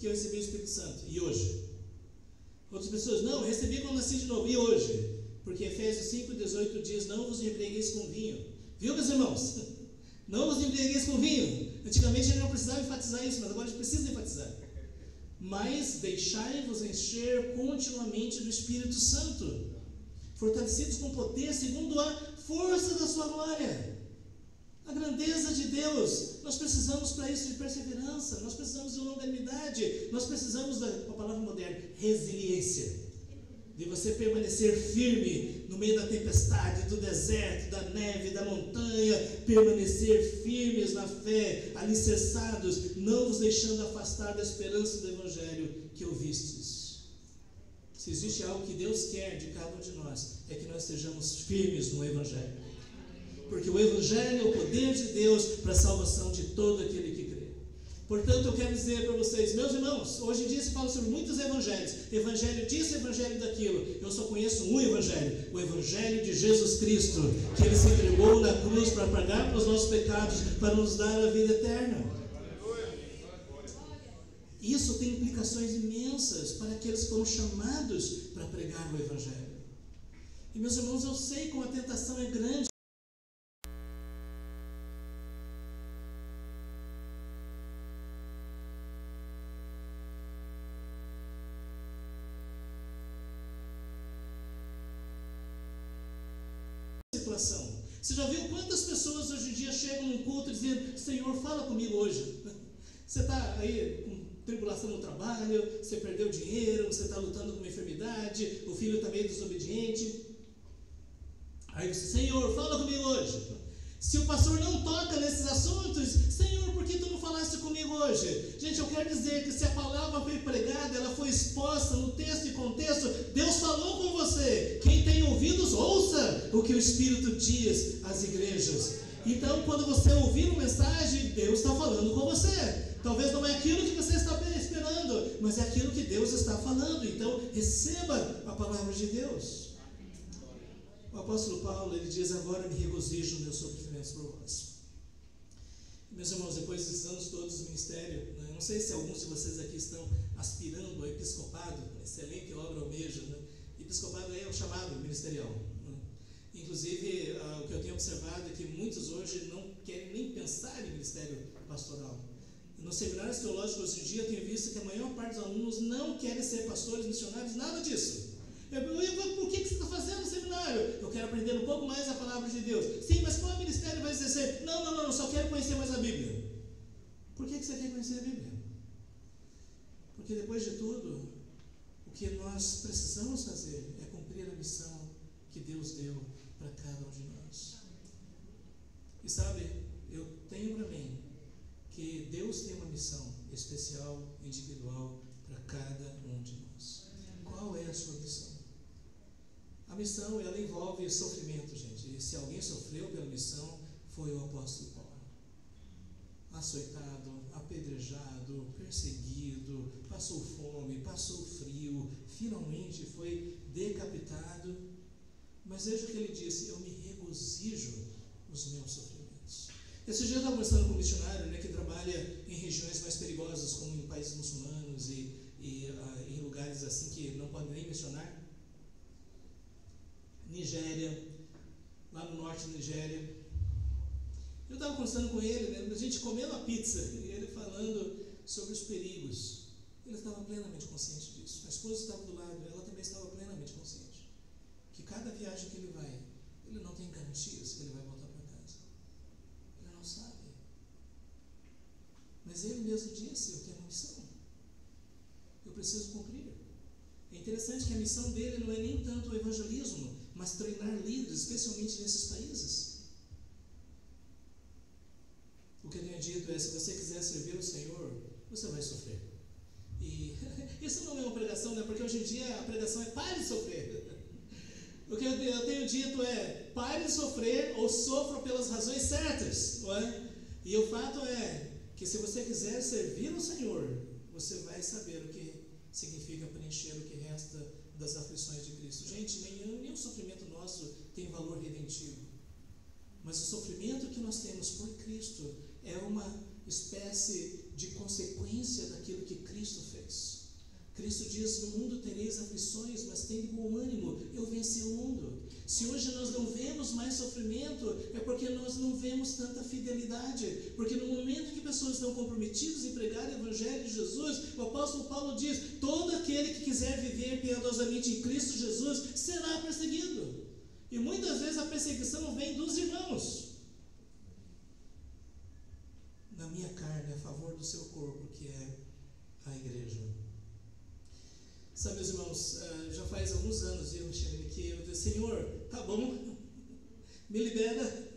Que eu recebi o Espírito Santo, e hoje? Outras pessoas: não, eu recebi quando nasci de novo, e hoje? Porque Efésios 5,18 diz: não vos embriagueis com vinho. Viu, meus irmãos? Não vos embriagueis com vinho. Antigamente ele não precisava enfatizar isso, mas agora a gente precisa enfatizar. Mas deixai-vos encher continuamente do Espírito Santo, fortalecidos com poder segundo a força da sua glória. A grandeza de Deus, nós precisamos para isso de perseverança, nós precisamos de longanimidade, nós precisamos da palavra moderna, resiliência. De você permanecer firme no meio da tempestade, do deserto, da neve, da montanha, permanecer firmes na fé, alicerçados, não vos deixando afastar da esperança do Evangelho que ouvistes. Se existe algo que Deus quer de cada um de nós, é que nós estejamos firmes no Evangelho. Porque o Evangelho é o poder de Deus para a salvação de todo aquele que crê. Portanto, eu quero dizer para vocês, meus irmãos, hoje em dia se fala sobre muitos evangelhos, evangelho disso, evangelho daquilo. Eu só conheço um evangelho, o Evangelho de Jesus Cristo, que Ele se entregou na cruz para pagar pelos nossos pecados, para nos dar a vida eterna. Isso tem implicações imensas para aqueles que foram chamados para pregar o Evangelho. E meus irmãos, eu sei como a tentação é grande. Você já viu quantas pessoas hoje em dia chegam num culto dizendo: Senhor, fala comigo hoje. Você está aí com tribulação no trabalho, você perdeu dinheiro, você está lutando com uma enfermidade, o filho está meio desobediente. Aí você: Senhor, fala comigo hoje. Se o pastor não toca nesses assuntos: Senhor, por que tu não falaste comigo hoje? Gente, eu quero dizer que se a palavra foi pregada, ela foi exposta no texto e contexto, Deus falou com você. Quem tem ouvidos, ouça o que o Espírito diz às igrejas. Então, quando você ouvir uma mensagem, Deus está falando com você. Talvez não é aquilo que você está esperando, mas é aquilo que Deus está falando. Então, receba a palavra de Deus. O apóstolo Paulo, ele diz: agora me regozijo nos meus sofrimentos por vós. Meus irmãos, depois desses anos todos do ministério, né, não sei se alguns de vocês aqui estão aspirando ao episcopado, excelente obra almeja, né? Episcopado é o chamado ministerial, né? Inclusive, o que eu tenho observado é que muitos hoje não querem nem pensar em ministério pastoral. Nos seminários teológicos hoje em dia, eu tenho visto que a maior parte dos alunos não querem ser pastores, missionários, nada disso. Por que você está fazendo no seminário? Eu quero aprender um pouco mais a palavra de Deus. Sim, mas qual ministério vai exercer? Não, eu só quero conhecer mais a Bíblia. Por que você quer conhecer a Bíblia? Porque depois de tudo, o que nós precisamos fazer é cumprir a missão que Deus deu para cada um de nós. E sabe, eu tenho para mim que Deus tem uma missão especial, individual, para cada um de nós. Qual é a sua missão? A missão, ela envolve sofrimento, gente. E se alguém sofreu pela missão, foi o apóstolo Paulo. Açoitado, apedrejado, perseguido, passou fome, passou frio, finalmente foi decapitado. Mas veja o que ele disse: eu me regozijo nos meus sofrimentos. Esse dia eu estava conversando com um missionário, né, que trabalha em regiões mais perigosas, como em países muçulmanos e em lugares assim que não podem nem missionar. Nigéria, lá no norte da Nigéria. Eu estava conversando com ele, né, a gente comendo a pizza, e ele falando sobre os perigos. Ele estava plenamente consciente disso. A esposa estava do lado, ela também estava plenamente consciente. Que cada viagem que ele vai, ele não tem garantias que ele vai voltar para casa. Ele não sabe. Mas ele mesmo disse: eu tenho uma missão. Eu preciso cumprir. É interessante que a missão dele não é nem tanto o evangelismo, mas treinar líderes, especialmente nesses países. O que eu tenho dito é: se você quiser servir o Senhor, você vai sofrer. E isso não é uma pregação, né? Porque hoje em dia a pregação é: pare de sofrer. O que eu tenho dito é: pare de sofrer ou sofra pelas razões certas, não é? E o fato é que se você quiser servir o Senhor, você vai saber o que significa preencher o que resta das aflições de Cristo. Gente, nenhum sofrimento nosso tem valor redentivo. Mas o sofrimento que nós temos por Cristo é uma espécie de consequência daquilo que Cristo fez. Cristo diz: no mundo tereis aflições, mas tem bom ânimo, eu venci o mundo. Se hoje nós não vemos mais sofrimento, é porque nós não vemos tanta fidelidade. Porque no momento que pessoas estão comprometidas em pregar o Evangelho de Jesus, o apóstolo Paulo diz: todo aquele que quiser viver piedosamente em Cristo Jesus será perseguido. E muitas vezes a perseguição vem dos irmãos. irmãos, já faz alguns anos, viu, Michele, que eu disse, Senhor, tá bom, me libera.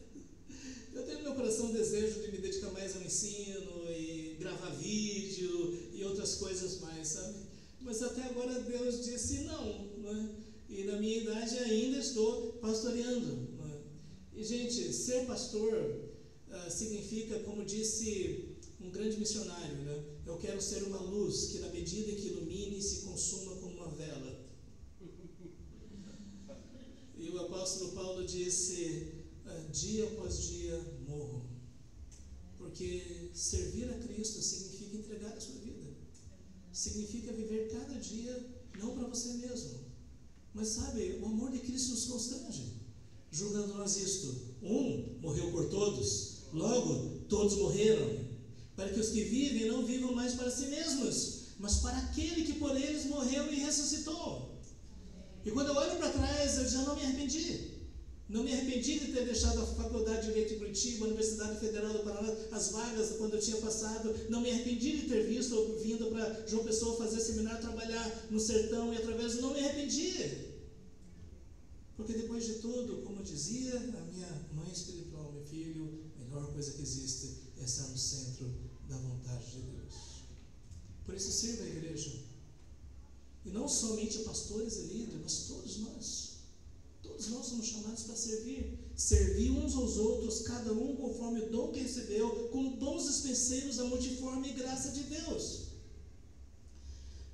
Eu tenho no meu coração o desejo de me dedicar mais ao ensino e gravar vídeo e outras coisas mais, sabe? Mas até agora Deus disse não, não é? E na minha idade ainda estou pastoreando, não é? E gente, ser pastor significa, como disse um grande missionário, né? Eu quero ser uma luz que na medida em que ilumine se consuma como uma vela. E o apóstolo Paulo disse, dia após dia morro, porque servir a Cristo significa entregar a sua vida, significa viver cada dia não para você mesmo, mas sabe, o amor de Cristo nos constrange, julgando nós isto, morreu por todos, logo todos morreram, para que os que vivem não vivam mais para si mesmos, mas para aquele que por eles morreu e ressuscitou. E quando eu olho para trás, eu já não me arrependi. Não me arrependi de ter deixado a Faculdade de Direito de Curitiba, a Universidade Federal do Paraná, as vagas quando eu tinha passado. Não me arrependi de ter vindo para João Pessoa fazer seminário, trabalhar no sertão e através. Não me arrependi. Porque depois de tudo, como dizia a minha mãe espiritual, meu filho, a melhor coisa que existe é estar no centro da vontade de Deus. Por isso sirva a igreja. E não somente pastores e líderes, mas todos nós. Todos nós somos chamados para servir. Servir uns aos outros, cada um conforme o dom que recebeu, como bons dispenseiros da multiforme graça de Deus,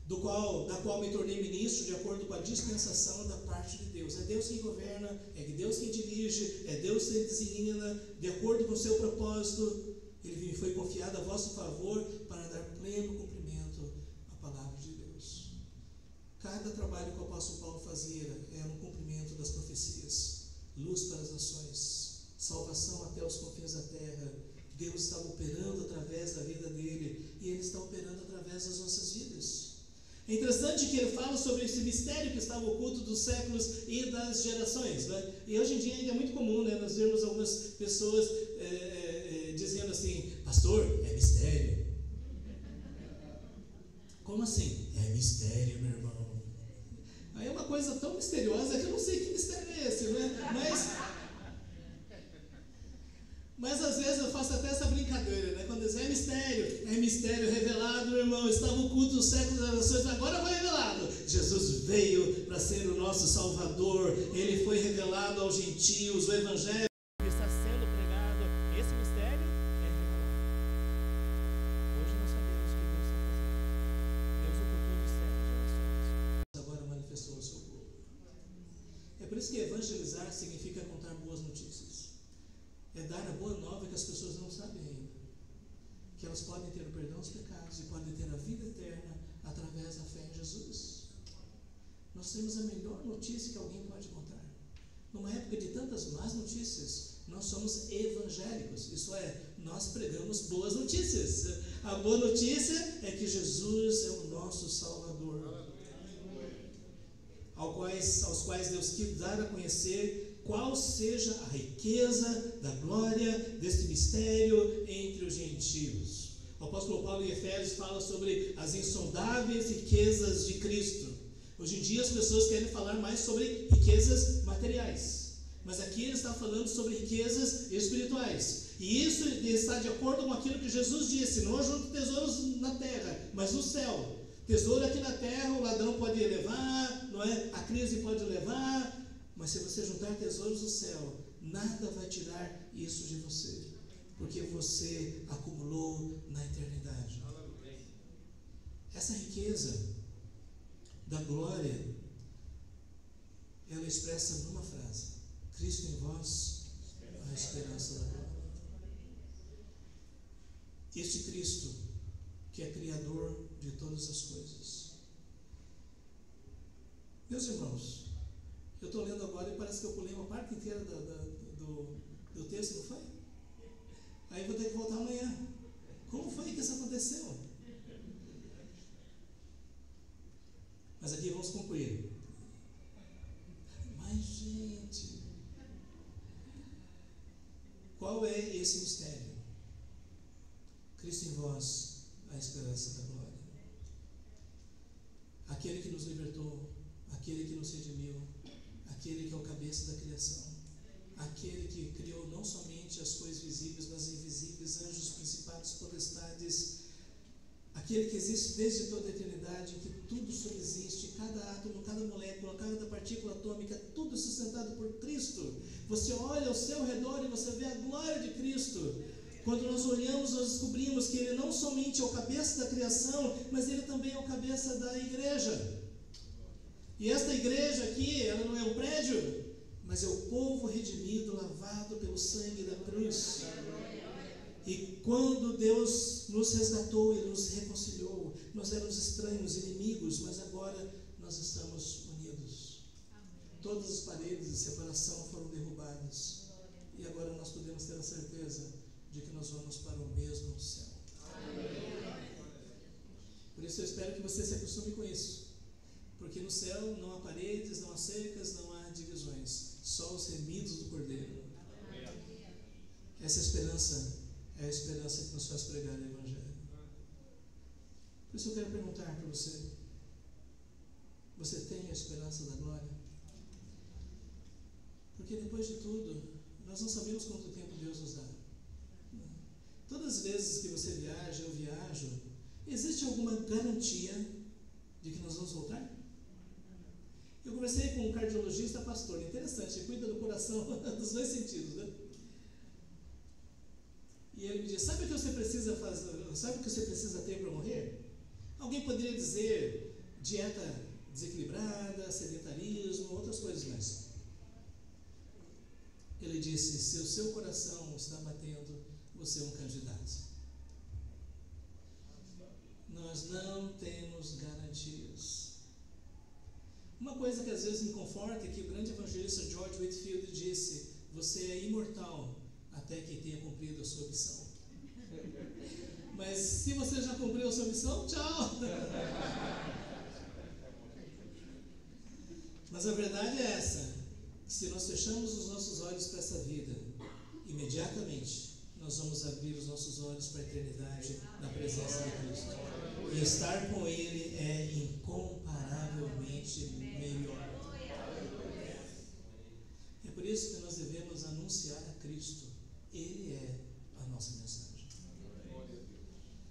da qual me tornei ministro de acordo com a dispensação da parte de Deus. É Deus quem governa, é Deus quem dirige, é Deus quem designa, de acordo com o seu propósito. Ele me foi confiado a vosso favor para dar pleno cumprimento à palavra de Deus. Cada trabalho que o apóstolo Paulo fazia era um cumprimento das profecias, luz para as nações, salvação até os confins da terra. Deus estava operando através da vida dele e Ele está operando através das nossas vidas. É interessante que ele fala sobre esse mistério que estava oculto dos séculos e das gerações, né? E hoje em dia ainda é muito comum, né, nós vermos algumas pessoas dizendo assim, pastor, é mistério. Como assim? É mistério, meu irmão. Aí é uma coisa tão misteriosa que eu não sei que mistério é esse, né? Mas às vezes eu faço até essa brincadeira, né? Quando diz é mistério revelado, meu irmão, estava oculto dos séculos das nações, agora foi revelado. Jesus veio para ser o nosso Salvador, Ele foi revelado aos gentios, o Evangelho está sendo pregado, esse mistério é revelado. Hoje nós sabemos o que Deus está fazendo. Deus ocultou dos séculos das nações, agora manifestou o seu povo. É por isso que evangelizar significa contar boas notícias. É dar a boa nova que as pessoas não sabem ainda, que elas podem ter o perdão dos pecados e podem ter a vida eterna através da fé em Jesus. Nós temos a melhor notícia que alguém pode contar. Numa época de tantas más notícias, nós somos evangélicos, isso é, nós pregamos boas notícias. A boa notícia é que Jesus é o nosso Salvador, aos quais Deus quis dar a conhecer qual seja a riqueza da glória deste mistério entre os gentios. O apóstolo Paulo em Efésios fala sobre as insondáveis riquezas de Cristo. Hoje em dia as pessoas querem falar mais sobre riquezas materiais, mas aqui ele está falando sobre riquezas espirituais. E isso está de acordo com aquilo que Jesus disse: não ajunte tesouros na terra, mas no céu. Tesouro aqui na terra o ladrão pode levar, não é? A crise pode levar. Mas se você juntar tesouros no céu, nada vai tirar isso de você, porque você acumulou na eternidade. Essa riqueza da glória, ela é expressa numa frase: Cristo em vós, a esperança da glória. Este Cristo, que é Criador de todas as coisas. Meus irmãos, eu estou lendo agora e parece que eu pulei uma parte inteira do texto, não foi? Aí vou ter que voltar amanhã. Como foi que isso aconteceu? Mas aqui vamos concluir. Mas, gente, qual é esse mistério? Cristo em vós, a esperança da glória. Aquele que nos libertou aquele que nos redimiu, aquele que é o cabeça da criação, aquele que criou não somente as coisas visíveis, mas invisíveis, anjos, principados, potestades, aquele que existe desde toda a eternidade, em que tudo subsiste, cada átomo, cada molécula, cada partícula atômica, tudo sustentado por Cristo. Você olha ao seu redor e você vê a glória de Cristo. Quando nós olhamos, nós descobrimos que Ele não somente é o cabeça da criação, mas Ele também é o cabeça da igreja. E esta igreja aqui, ela não é um prédio, mas é o povo redimido, lavado pelo sangue da cruz. E quando Deus nos resgatou, Ele nos reconciliou. Nós éramos estranhos, inimigos, mas agora nós estamos unidos. Todas as paredes de separação foram derrubadas. E agora nós podemos ter a certeza de que nós vamos para o mesmo céu. Por isso eu espero que você se acostume com isso. Porque no céu não há paredes, não há cercas, não há divisões. Só os remidos do Cordeiro. Essa esperança é a esperança que nos faz pregar o Evangelho. Por isso eu quero perguntar para você: você tem a esperança da glória? Porque depois de tudo, nós não sabemos quanto tempo Deus nos dá. Todas as vezes que você viaja, eu viajo, existe alguma garantia de que nós vamos voltar? Eu conversei com um cardiologista pastor, interessante, ele cuida do coração dos dois sentidos, né? E ele me disse: sabe o que você precisa fazer? Sabe o que você precisa ter para morrer? Alguém poderia dizer dieta desequilibrada, sedentarismo, outras coisas mais. Ele disse: se o seu coração está batendo, você é um candidato. Nós não temos garantias. Uma coisa que às vezes me conforta é que o grande evangelista George Whitefield disse: você é imortal até que tenha cumprido a sua missão. Mas se você já cumpriu a sua missão, tchau! Mas a verdade é essa: que se nós fechamos os nossos olhos para essa vida, imediatamente nós vamos abrir os nossos olhos para a eternidade na presença de Cristo. E estar com Ele é incomparavelmente melhor. É por isso que nós devemos anunciar a Cristo. Ele é a nossa mensagem.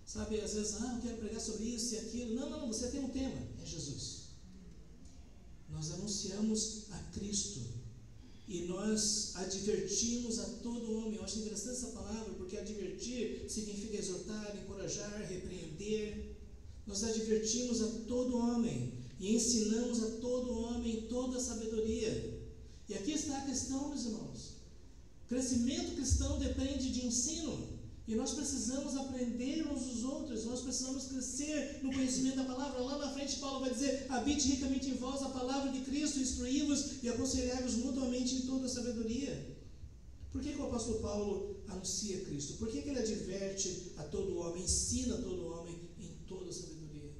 Sabe, às vezes, eu quero pregar sobre isso e aquilo. Não, você tem um tema, é Jesus. Nós anunciamos a Cristo. E nós advertimos a todo homem. Eu acho interessante essa palavra, porque advertir significa exortar, encorajar, repreender. Nós advertimos a todo homem e ensinamos a todo homem toda a sabedoria. E aqui está a questão, meus irmãos. Crescimento cristão depende de ensino. E nós precisamos aprender uns dos outros, nós precisamos crescer no conhecimento da palavra. Lá na frente Paulo vai dizer: habite ricamente em vós a palavra de Cristo, instruí-vos e aconselhai-vos mutuamente em toda a sabedoria. Por que o apóstolo Paulo anuncia Cristo? Por que ele adverte a todo homem, ensina a todo homem em toda a sabedoria?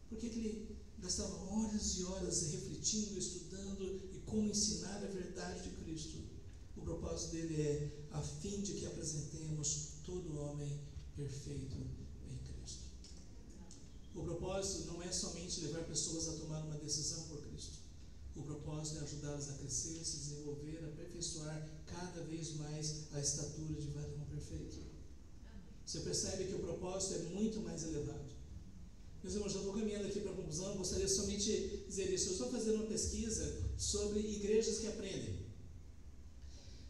Por que ele gastava horas e horas refletindo, estudando e como ensinar a verdade de Cristo? O propósito dele é a fim de que apresentemos todo homem perfeito em Cristo. O propósito não é somente levar pessoas a tomar uma decisão por Cristo. O propósito é ajudá-las a crescer, se desenvolver, aperfeiçoar cada vez mais a estatura de varão perfeito. Você percebe que o propósito é muito mais elevado. Meus irmãos, já estou caminhando aqui para a conclusão. Gostaria somente de dizer isso. Eu estou fazendo uma pesquisa sobre igrejas que aprendem.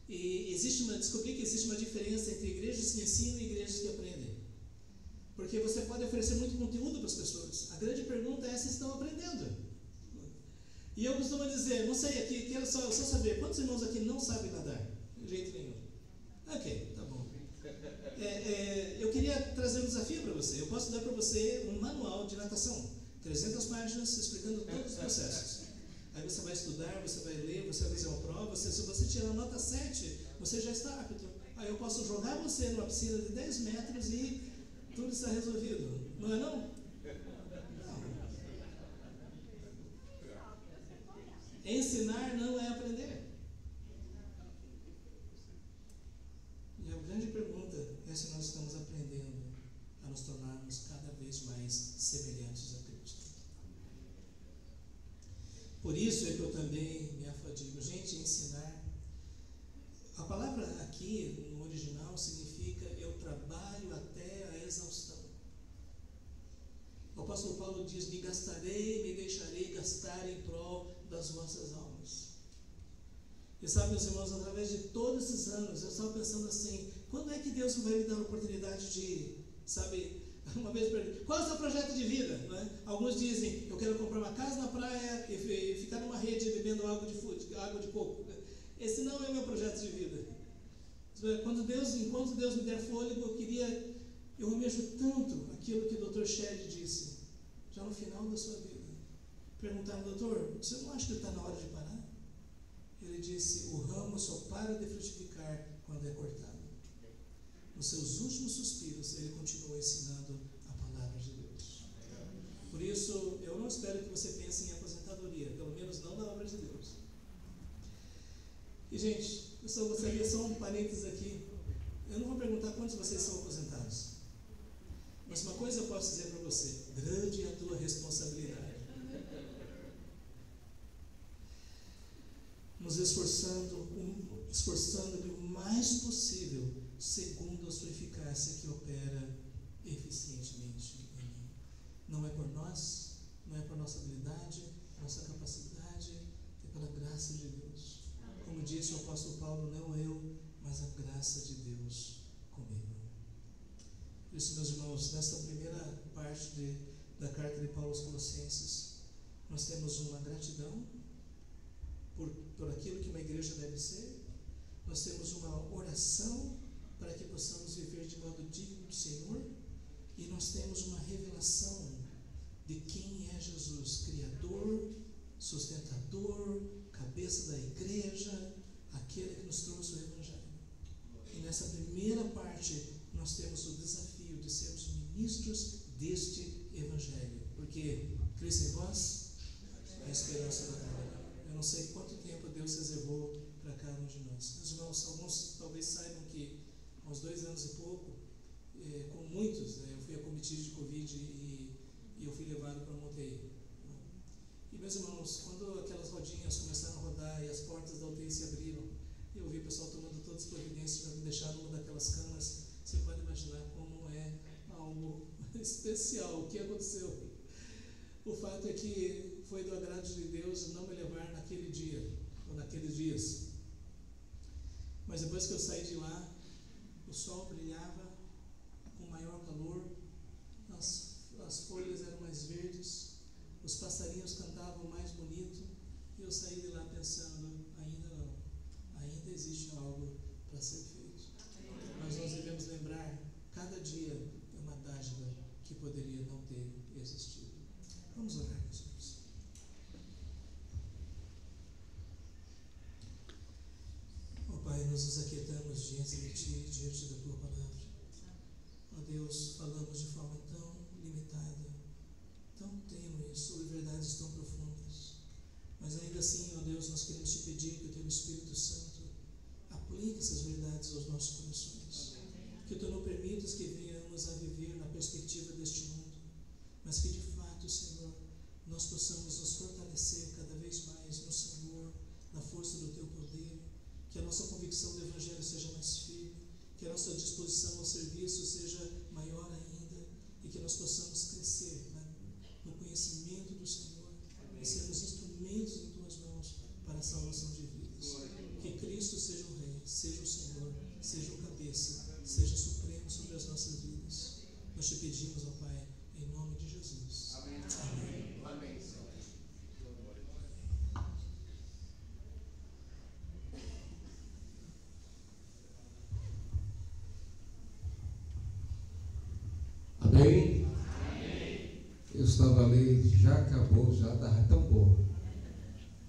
E descobri que existe uma diferença entre igrejas que ensinam e igrejas que aprendem. Porque você pode oferecer muito conteúdo para as pessoas. A grande pergunta é se estão aprendendo. E eu costumo dizer, não sei, aqui quero só saber, quantos irmãos aqui não sabem nadar? De jeito nenhum. Ok, tá bom. Eu queria trazer um desafio para você. Eu posso dar para você um manual de natação. 300 páginas explicando todos os processos. Aí você vai estudar, você vai ler, você vai fazer uma prova. Se você tirar a nota 7, você já está apto. Aí eu posso jogar você numa piscina de 10 metros e tudo está resolvido. Não é não? Não. Ensinar não é aprender. E a grande pergunta é se nós estamos aprendendo a nos tornarmos cada vez mais semelhantes a Cristo. Por isso é que eu também me afadigo. Gente, ensinar. A palavra aqui, no original, significa eu trabalho até a exaustão. O apóstolo Paulo diz: me gastarei, me deixarei gastar em prol das vossas almas. E sabe, meus irmãos, através de todos esses anos, eu estava pensando assim: quando é que Deus vai me dar a oportunidade de, sabe, uma vez perguntei, qual é o seu projeto de vida? Não é? Alguns dizem: eu quero comprar uma casa na praia e ficar numa rede bebendo água de coco. Esse não é o meu projeto de vida. Enquanto Deus me der fôlego, eu almejo tanto aquilo que o Dr. Shedd disse, já no final da sua vida. Perguntaram: doutor, você não acha que está na hora de parar? Ele disse: o ramo só para de frutificar quando é cortado. Nos seus últimos suspiros, ele continua ensinando a palavra de Deus. Por isso, eu não espero que você pense em aposentadoria, pelo menos não na obra de Deus. E, gente, eu só gostaria, só um parênteses aqui. Eu não vou perguntar quantos de vocês são aposentados, mas uma coisa eu posso dizer para você: grande é a tua responsabilidade. Nos esforçando o mais possível, segundo a sua eficácia que opera eficientemente em mim. Não é por nós, não é por nossa habilidade, nossa capacidade, é pela graça de Deus. Como disse o apóstolo Paulo: não eu, mas a graça de Deus comigo. Por isso, meus irmãos, nesta primeira parte da carta de Paulo aos Colossenses, nós temos uma gratidão por aquilo que uma igreja deve ser. Nós temos uma oração para que possamos viver de modo digno do Senhor, e nós temos uma revelação de quem é Jesus, Criador, sustentador, cabeça da igreja, aquele que nos trouxe o Evangelho. E nessa primeira parte nós temos o desafio de sermos ministros deste Evangelho, porque Cristo em vós é a esperança da glória. Eu não sei quanto tempo Deus reservou para cada um de nós. Meus irmãos, alguns talvez saibam que há uns 2 anos e pouco, com muitos, eu fui acometido de Covid e eu fui levado para uma UTI. E, meus irmãos, quando aquelas rodinhas começaram a rodar e as portas da UTI se abriram, eu vi o pessoal tomando todas as providências para me deixar numa daquelas camas. Você pode imaginar como é algo especial. O que aconteceu? O fato é que foi do agrado de Deus não me levar naquele dia, ou naqueles dias. Mas depois que eu saí de lá, o sol brilhava com maior calor, as folhas eram mais verdes, os passarinhos cantavam mais bonito, e eu saí de lá pensando: ainda não, ainda existe algo para ser feito. Mas nós devemos lembrar, cada dia é uma dádiva que poderia não ter existido. Vamos orar, meus irmãos. Ó Pai, nós nos aquietamos diante de Ti, diante da Tua palavra. Ó Deus, falamos de forma tão limitada, tão tênue, sobre verdades tão profundas. Mas ainda assim, ó Deus, nós queremos Te pedir que o Teu Espírito Santo aplique essas verdades aos nossos corações. Que Tu não permitas que venhamos a viver na perspectiva deste mundo, mas que de fato, Senhor, nós possamos nos fortalecer cada vez mais no Senhor, na força do Teu poder, que a nossa convicção do Evangelho seja mais firme, que a nossa disposição ao serviço seja maior ainda, e que nós possamos crescer no conhecimento do Senhor, e sermos instrumentos em Tuas mãos para a salvação de vidas. Que Cristo seja o Rei, seja o Senhor, seja o cabeça, seja supremo sobre as nossas vidas. Nós Te pedimos, ó Pai, em nome de Jesus. Amém. Amém. Amém. Amém? Amém. Eu estava ali, já acabou, já estava tão bom.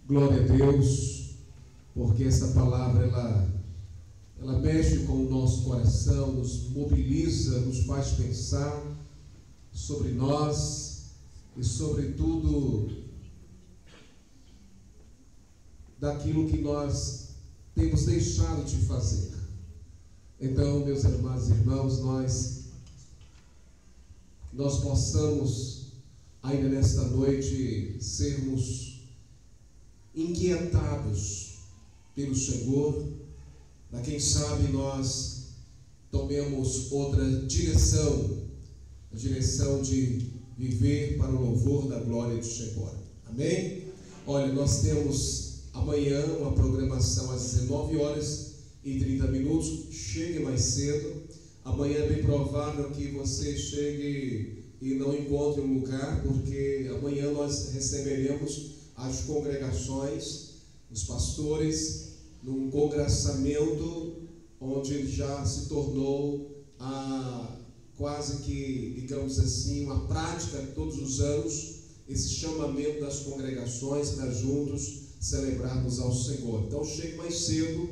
Glória a Deus, porque essa palavra ela mexe com o nosso coração, nos mobiliza, nos faz pensar sobre nós e sobre tudo daquilo que nós temos deixado de fazer. Então, meus amados irmãos, nós possamos ainda nesta noite sermos inquietados pelo Senhor, para quem sabe nós tomemos outra direção, a direção de viver para o louvor da glória do Senhor. Amém? Olha, nós temos amanhã uma programação às 19h30. Chegue mais cedo. Amanhã é bem provável que você chegue e não encontre um lugar, porque amanhã nós receberemos as congregações, os pastores, num congraçamento onde já se tornou quase que, digamos assim, uma prática todos os anos, esse chamamento das congregações para juntos celebrarmos ao Senhor. Então chegue mais cedo,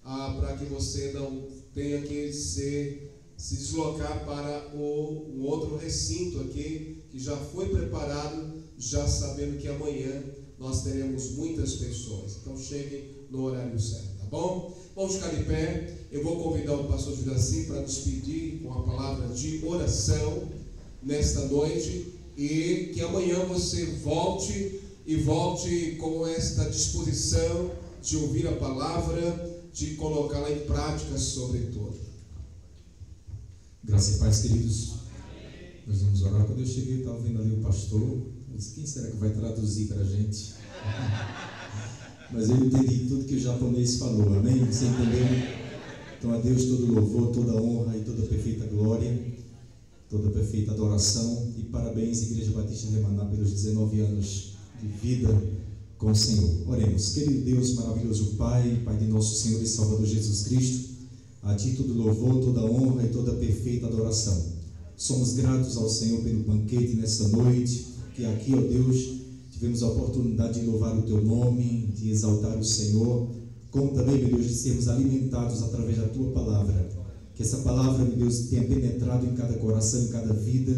para que você não tenha que se deslocar para um outro recinto aqui, que já foi preparado, já sabendo que amanhã nós teremos muitas pessoas. Então chegue no horário certo, tá bom? Vamos ficar de pé. Eu vou convidar o pastor Juraci para nos pedir com a palavra de oração nesta noite, e que amanhã você volte com esta disposição de ouvir a palavra, de colocá-la em prática sobretudo. Graças e paz, queridos. Nós vamos orar. Quando eu cheguei, eu estava vendo ali o pastor. Eu disse, quem será que vai traduzir para a gente? Mas eu entendi tudo que o japonês falou, amém? Você entendeu? Então a Deus todo louvor, toda honra e toda perfeita glória, toda perfeita adoração. E parabéns, Igreja Batista Remaná, pelos 19 anos de vida com o Senhor. Oremos. Querido Deus, maravilhoso Pai, Pai de nosso Senhor e Salvador Jesus Cristo, a Ti todo louvor, toda honra e toda perfeita adoração. Somos gratos ao Senhor pelo banquete nessa noite, que aqui, ó Deus, tivemos a oportunidade de louvar o Teu nome, de exaltar o Senhor, como também, meu Deus, de sermos alimentados através da Tua palavra. Que essa palavra, meu Deus, tenha penetrado em cada coração, em cada vida,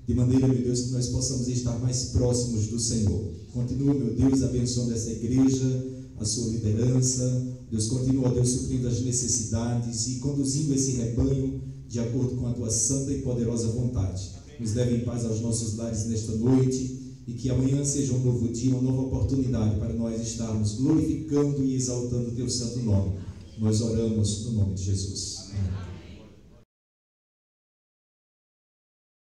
de maneira, meu Deus, que nós possamos estar mais próximos do Senhor. Continua, meu Deus, abençoando essa igreja, a sua liderança. Deus, continua, Deus, suprindo as necessidades e conduzindo esse rebanho de acordo com a Tua santa e poderosa vontade. Nos leve em paz aos nossos lares nesta noite, e que amanhã seja um novo dia, uma nova oportunidade para nós estarmos glorificando e exaltando o Teu santo nome. Nós oramos no nome de Jesus. Amém.